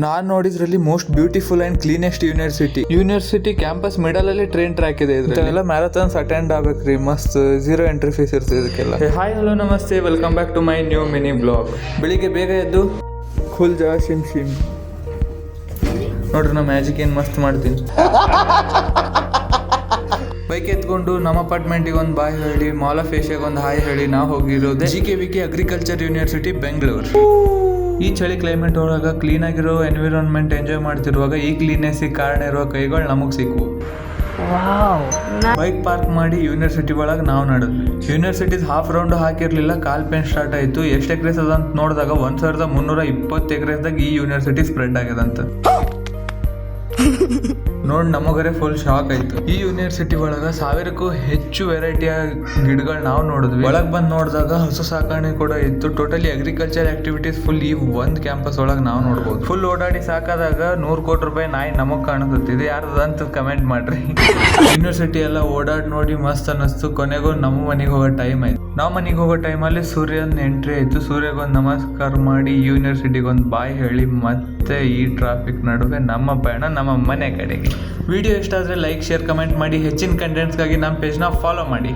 ನಾನು ನೋಡಿದ್ರಲ್ಲಿ most beautiful and cleanest university campus middle ಅಲ್ಲಿ ಟ್ರೈನ್ ಟ್ರ್ಯಾಕ್ ಇದೆ. ಇದೆಲ್ಲ ಮ್ಯಾರಥಾನ್ಸ್ ಅಟೆಂಡ್ ಆಗ್ಬೇಕ್ರಿ. ಮಸ್ತ್ ಝೀರೋ ಎಂಟ್ರಿ ಫೀಸ್ ಇರ್ತದೆ ಇದಕ್ಕೆಲ್ಲ. Hi hello namaste, welcome back to my new mini blog. ಬೆಳಿಗ್ಗೆ ಬೇಗ ಎದ್ದು ಫುಲ್ ಜಾ ಶಿಮ್ ಶಿಮ್ ನೋಡ್ರಿ, ನಾ ಮ್ಯಾಜಿಕ್ ಏನು ಮಸ್ತ್ ಮಾಡ್ತೀನಿ. ಬೈಕ್ ಎತ್ಕೊಂಡು ನಮ್ಮ ಅಪಾರ್ಟ್ಮೆಂಟಿಗೆ ಒಂದು ಬಾಯ್ ಹೇಳಿ, ಮಾಲ್ ಆಫ್ ಏಷ್ಯಾಗೆ ಒಂದು ಹಾಯ್ ಹೇಳಿ ನಾವು ಹೋಗಿರೋದು GKVK ಅಗ್ರಿಕಲ್ಚರ್ ಯೂನಿವರ್ಸಿಟಿ ಬೆಂಗಳೂರು. ಈ ಚಳಿ ಕ್ಲೈಮೇಟ್ ಒಳಗೆ ಕ್ಲೀನ್ ಆಗಿರೋ ಎನ್ವಿರಾನ್ಮೆಂಟ್ ಎಂಜಾಯ್ ಮಾಡ್ತಿರುವಾಗ ಈ ಕ್ಲೀನೆಸ್ಸಿಗೆ ಕಾರಣ ಇರೋ ಕೈಗಳು ನಮಗೆ ಸಿಕ್ವು. ಬೈಕ್ ಪಾರ್ಕ್ ಮಾಡಿ ಯೂನಿವರ್ಸಿಟಿ ಒಳಗೆ ನಾವು ನಡೆದ್ವಿ. ಯೂನಿವರ್ಸಿಟೀಸ್ ಹಾಫ್ ರೌಂಡ್ ಹಾಕಿರ್ಲಿಲ್ಲ, ಕಾಲ್ ಪೇನ್ ಸ್ಟಾರ್ಟ್ ಆಯಿತು. ಎಷ್ಟು ಎಕರೆಸ್ ಅದಂತ ನೋಡಿದಾಗ 1320 ಎಕರೆಸ್ದಾಗ ಈ ಯೂನಿವರ್ಸಿಟಿ ಸ್ಪ್ರೆಡ್ ಆಗ್ಯದಂತ. ನೋಡಿ ನಮಗರೆ ಫುಲ್ ಶಾಕ್ ಆಯ್ತು. ಈ ಯೂನಿವರ್ಸಿಟಿ ಒಳಗ 1000ಕ್ಕೂ ಹೆಚ್ಚು ವೆರೈಟಿಯ ಗಿಡಗಳು ನಾವು ನೋಡಿದ್ವಿ. ಒಳಗೆ ಬಂದು ನೋಡಿದಾಗ ಹಸು ಸಾಕಾಣೆ ಕೂಡ ಇತ್ತು. ಟೋಟಲಿ ಅಗ್ರಿಕಲ್ಚರ್ ಆಕ್ಟಿವಿಟೀಸ್ ಫುಲ್ ಈ ಒಂದು ಕ್ಯಾಂಪಸ್ ಒಳಗೆ ನಾವು ನೋಡ್ಬೋದು. ಫುಲ್ ಓಡಾಡಿ ಸಾಕಾದಾಗ 100 ಕೋಟಿ ರೂಪಾಯಿ ನಾಯಿ ನಮಗ್ ಕಾಣಿಸುತ್ತಿದೆ. ಯಾರ್ದಂತ ಕಮೆಂಟ್ ಮಾಡ್ರಿ. ಯೂನಿವರ್ಸಿಟಿ ಎಲ್ಲ ಓಡಾಡಿ ನೋಡಿ ಮಸ್ತ್ ಅನ್ನಿಸ್ತು. ಕೊನೆಗೂ ನಮ್ಮ ಮನೆಗೆ ಹೋಗೋ ಟೈಮ್ ಆಯ್ತು. ನಾವು ಮನೆಗೆ ಹೋಗೋ ಟೈಮಲ್ಲಿ ಸೂರ್ಯನ ಎಂಟ್ರಿ ಆಯ್ತು. ಸೂರ್ಯಗೊಂದು ನಮಸ್ಕಾರ ಮಾಡಿ ಯೂನಿವರ್ಸಿಟಿಗೆ ಒಂದು ಬಾಯ್ ಹೇಳಿ ಮತ್ತೆ ಈ ಟ್ರಾಫಿಕ್ ನಡುವೆ ನಮ್ಮ ಪಯಣ ನಮ್ಮ ಮನೆ ಕಡೆಗೆ. ವಿಡಿಯೋ ಇಷ್ಟ ಆದರೆ ಲೈಕ್, ಶೇರ್, ಕಮೆಂಟ್ ಮಾಡಿ. ಹೆಚ್ಚಿನ ಕಂಟೆಂಟ್ಸ್ಗಾಗಿ ನಮ್ಮ ಪೇಜ್ನ ಫಾಲೋ ಮಾಡಿ.